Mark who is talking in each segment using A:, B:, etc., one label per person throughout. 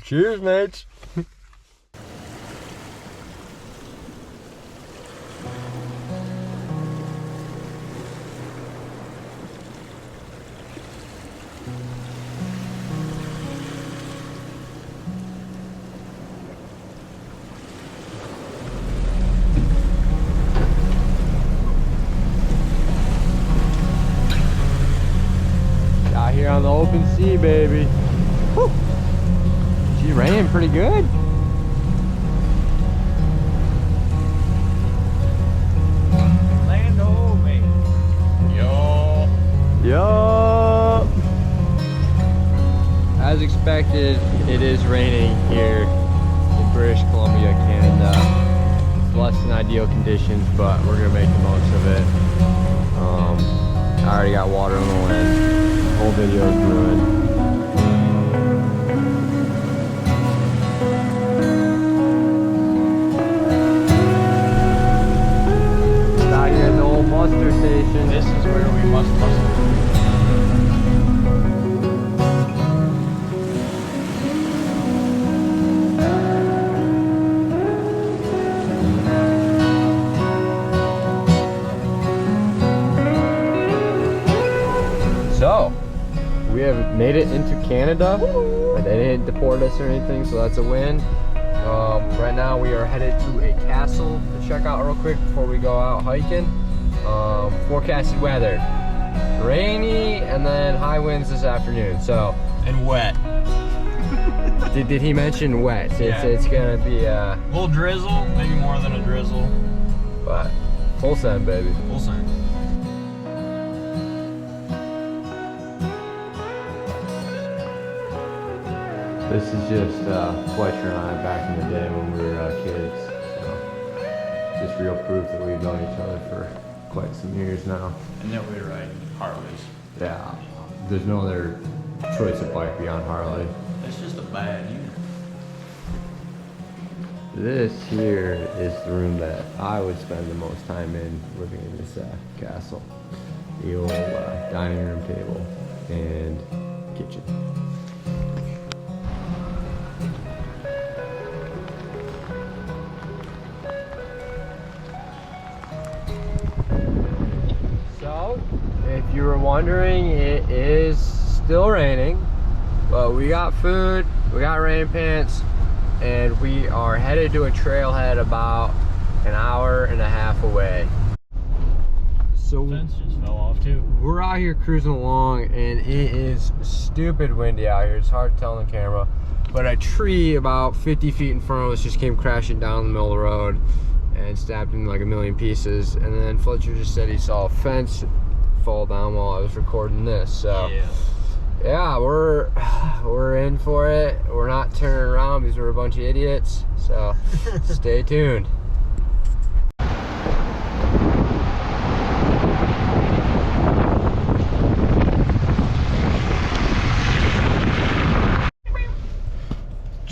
A: Cheers, mates. Out here on the open sea, baby. Whew. She's raining pretty good.
B: Land ho, mate. Yo.
A: Yup. As expected, it is raining here in British Columbia, Canada. It's less than ideal conditions, but we're gonna make the most of it. I already got water on the lens. Whole video is ruined. Out here at the old muster station.
B: This is where we must muster.
A: So, we have made it into Canada. They didn't deport us or anything, so that's a win. Right now we are headed to a castle to check out real quick before we go out hiking. Forecasted weather, rainy and then high winds this afternoon. So,
B: And wet.
A: did he mention wet?
B: Yeah.
A: It's gonna be
B: A little drizzle, maybe more than a drizzle.
A: but full send, baby.
B: Full sign.
A: This is just Fletcher and I back in the day when we were kids. So, just real proof that we've known each other for quite some years now.
B: And then we ride Harleys.
A: Yeah, there's no other choice of bike beyond Harley.
B: That's just a bad unit.
A: This here is the room that I would spend the most time in living in this castle. The old dining room table and kitchen. So, if you were wondering, it is still raining, but we got food, we got rain pants, and we are headed to a trailhead about an hour and a half away. So
B: Fence just fell off too.
A: we're out here cruising along, and it is stupid windy out here. It's hard to tell on the camera, but a tree about 50 feet in front of us just came crashing down the middle of the road and stabbed in like a million pieces. And then Fletcher just said he saw a fence fall down while I was recording this. So yeah, we're in for it. We're not turning around because we're a bunch of idiots. So stay tuned.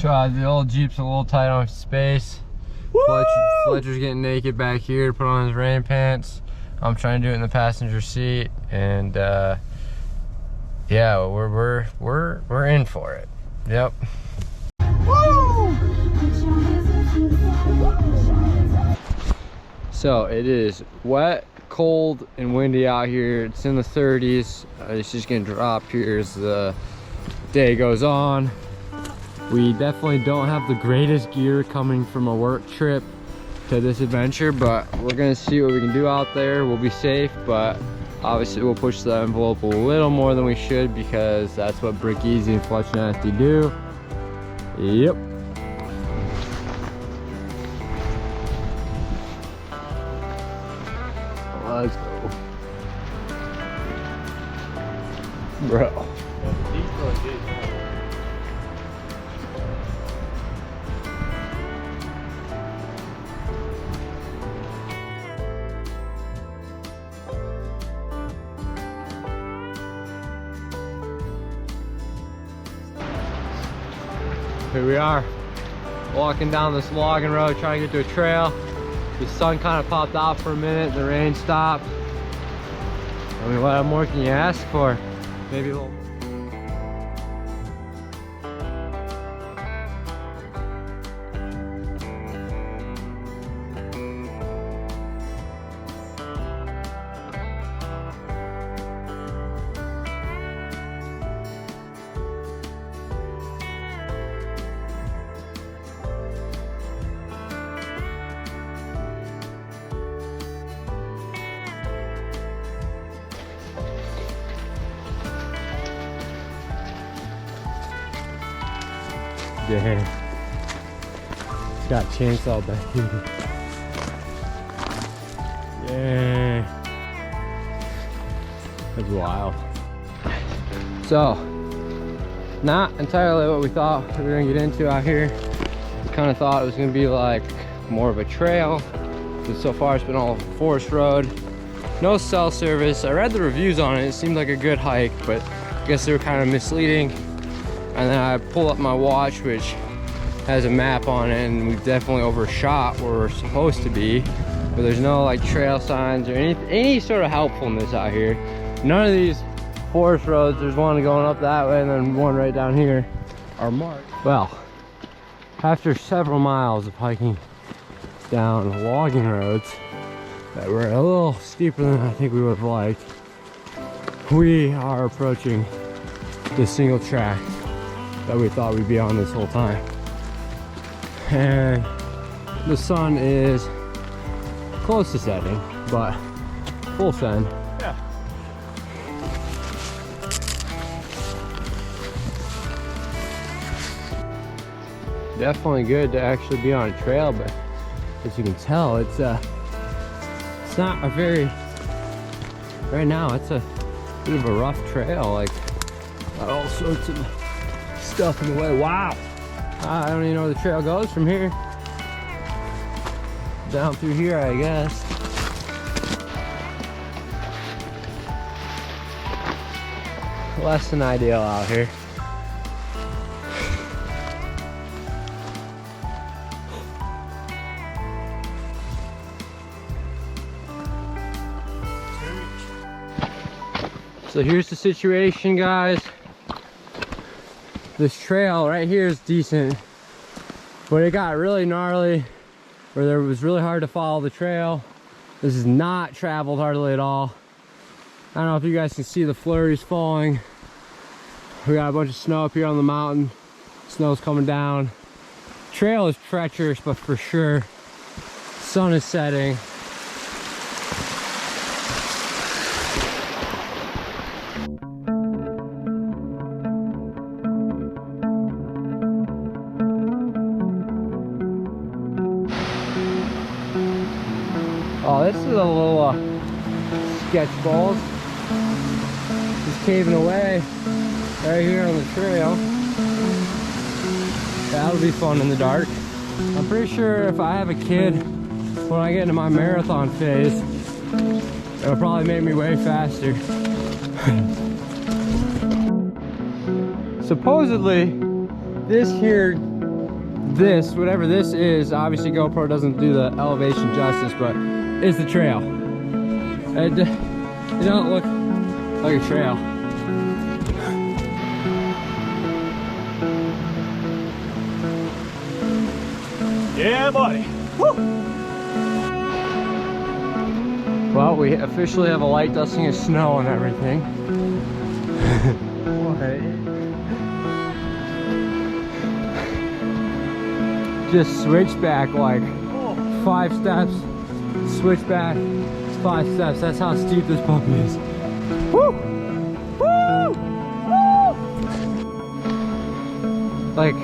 A: The old Jeep's a little tight on space. Fletcher's getting naked back here to put on his rain pants. I'm trying to do it in the passenger seat, and yeah, we're in for it. Yep. Woo! So it is wet, cold, and windy out here. It's in the 30s. It's just gonna drop here as the day goes on. We definitely don't have the greatest gear coming from a work trip to this adventure, but we're gonna see what we can do out there. We'll be safe, but obviously we'll push the envelope a little more than we should because that's what Brick Easy and Fletch Nasty do. Yep. Let's go. Bro. Here we are, walking down this logging road, trying to get to a trail. The sun kind of popped out for a minute, the rain stopped. I mean, what more can you ask for? Maybe a little. Dang. It's got chainsaw back here. Dang. That's wild. So, not entirely what we thought we were gonna get into out here. We kind of thought it was gonna be like more of a trail, but so far it's been all forest road. No cell service. I read the reviews on it. It seemed like a good hike, but I guess they were kind of misleading. And then I pulled up my watch, which has a map on it, and we definitely overshot where we're supposed to be. But there's no like trail signs or any sort of helpfulness out here. None of these forest roads, there's one going up that way and then one right down here, are marked. Well, after several miles of hiking down logging roads that were a little steeper than I think we would have liked, we are approaching the single track that we thought we'd be on this whole time. And the sun is close to setting, but full send.
B: Yeah.
A: Definitely good to actually be on a trail, but as you can tell, it's not a very, right now it's a bit of a rough trail, like got all sorts of stuff in the way. Wow, I don't even know where the trail goes from here. Down through here, I guess. Less than ideal out here. So here's the situation, guys. This trail right here is decent, but it got really gnarly where it was really hard to follow the trail. This is not traveled hardly at all. I don't know if you guys can see the flurries falling. We got a bunch of snow up here on the mountain. Snow's coming down. Trail is treacherous, but for sure. Sun is setting. Oh, this is a little sketch balls. Just caving away right here on the trail. That'll be fun in the dark. I'm pretty sure if I have a kid, when I get into my marathon phase, it'll probably make me way faster. Supposedly, whatever this is, obviously GoPro doesn't do the elevation justice, but it's the trail. It don't look like a trail.
B: Yeah, buddy. Woo!
A: Well, we officially have a light dusting of snow and everything. Just switch back like 5 steps, switch back 5 steps. That's how steep this bump is. Woo! Woo! Woo! Like,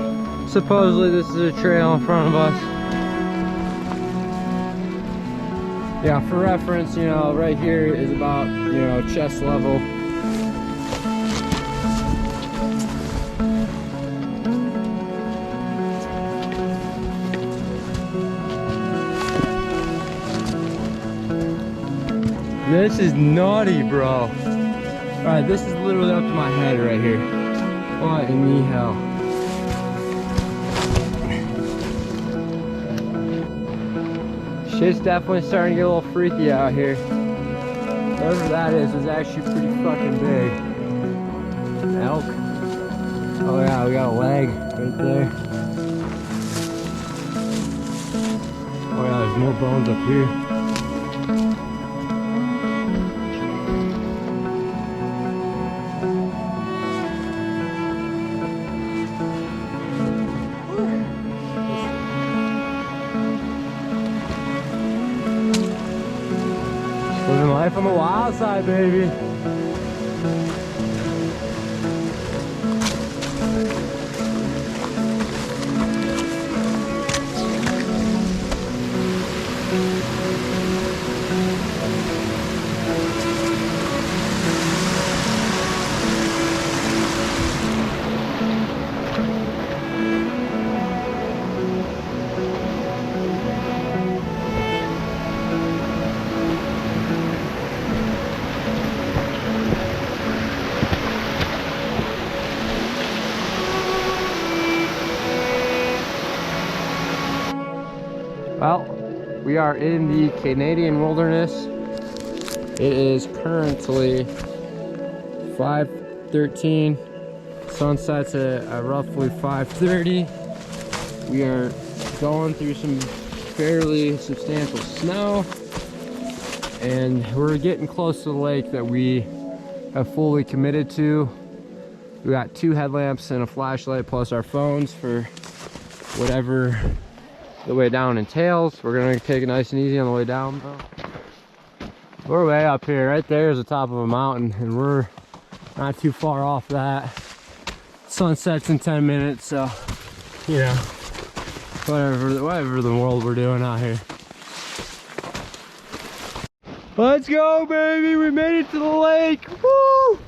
A: supposedly this is a trail in front of us. Yeah, for reference, you know, right here is about, you know, chest level. This is nutty, bro. Alright, this is literally up to my head right here. What in the hell? Shit's definitely starting to get a little freaky out here. Whatever that is actually pretty fucking big. Elk. Oh yeah, we got a leg right there. Oh yeah, there's more bones up here. Living life on the wild side, baby. We are in the Canadian wilderness. It is currently 5:13. Sunset's at roughly 5:30. We are going through some fairly substantial snow, and we're getting close to the lake that we have fully committed to. We got 2 headlamps and a flashlight plus our phones for whatever the way down entails. We're gonna take it nice and easy on the way down though. We're way up here. Right there is the top of a mountain, and we're not too far off that. Sunset's in 10 minutes, so you know, whatever the world we're doing out here. Let's go, baby! We made it to the lake. Woo!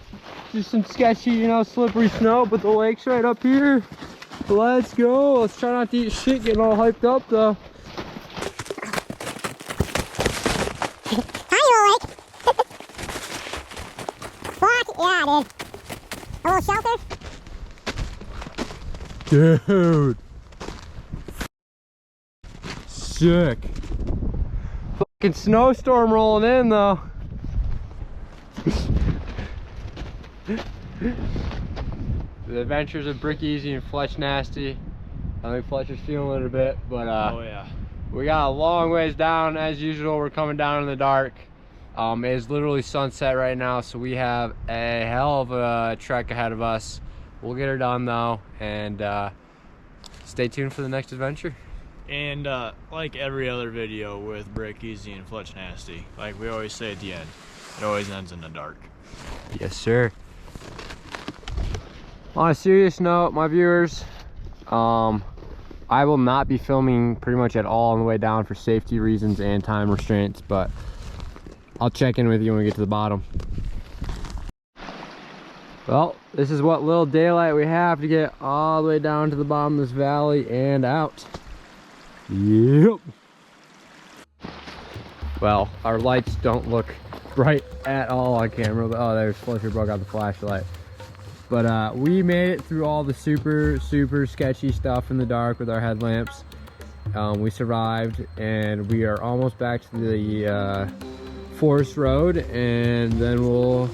A: Just some sketchy, you know, slippery snow, but the lake's right up here. Let's go. Let's try not to eat shit getting all hyped up though.
C: Hi, lake. Fuck yeah, dude. A little shelter.
A: Dude. Sick. Fucking snowstorm rolling in though. The adventures of Brick Easy and Fletch Nasty. I think Fletcher's feeling it a bit, but
B: oh yeah.
A: we got a long ways down. As usual, we're coming down in the dark. It is literally sunset right now, so we have a hell of a trek ahead of us. We'll get her done though, and stay tuned for the next adventure.
B: And like every other video with Brick Easy and Fletch Nasty, like we always say at the end, it always ends in the dark.
A: Yes, sir. On a serious note, my viewers, I will not be filming pretty much at all on the way down for safety reasons and time restraints, but I'll check in with you when we get to the bottom. Well, this is what little daylight we have to get all the way down to the bottom of this valley and out. Yep. Well, our lights don't look bright at all on camera. Oh, there's Fletcher broke out the flashlight. But we made it through all the super sketchy stuff in the dark with our headlamps. We survived, and we are almost back to the forest road, and then we'll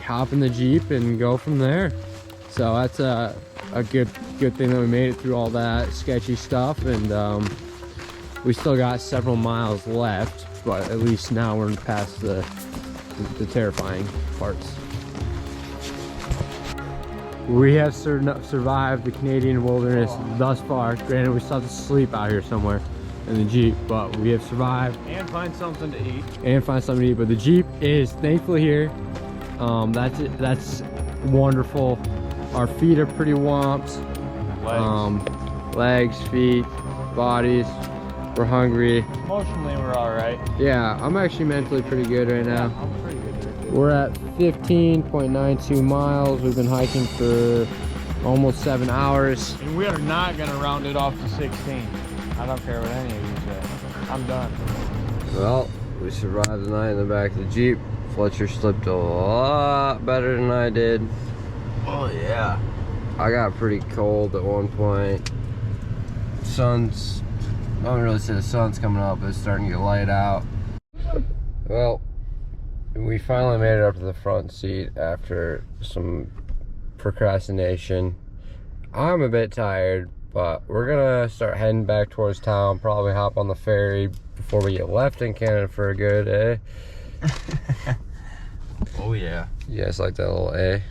A: hop in the Jeep and go from there. So that's a good thing that we made it through all that sketchy stuff, and we still got several miles left, but at least now we're past the terrifying parts. We have survived the Canadian wilderness thus far. Granted, we still have to sleep out here somewhere in the Jeep, but we have survived.
B: And find something to eat.
A: But the Jeep is thankfully here. That's wonderful. Our feet are pretty whomped. Legs, feet, bodies. We're hungry.
B: Emotionally, we're all right.
A: Yeah, I'm actually mentally pretty good right now.
B: I'm pretty good.
A: We're at 15.92 miles. We've been hiking for almost 7 hours.
B: And we are not gonna round it off to 16. I don't care what any of you say. I'm done.
A: Well, we survived the night in the back of the Jeep. Fletcher slept a lot better than I did.
B: Oh yeah.
A: I got pretty cold at one point. I don't really see the sun's coming up, but it's starting to get light out. Well, we finally made it up to the front seat after some procrastination. I'm a bit tired, but we're gonna start heading back towards town, probably hop on the ferry before we get left in Canada for a good, eh?
B: Oh yeah.
A: You guys like that little A?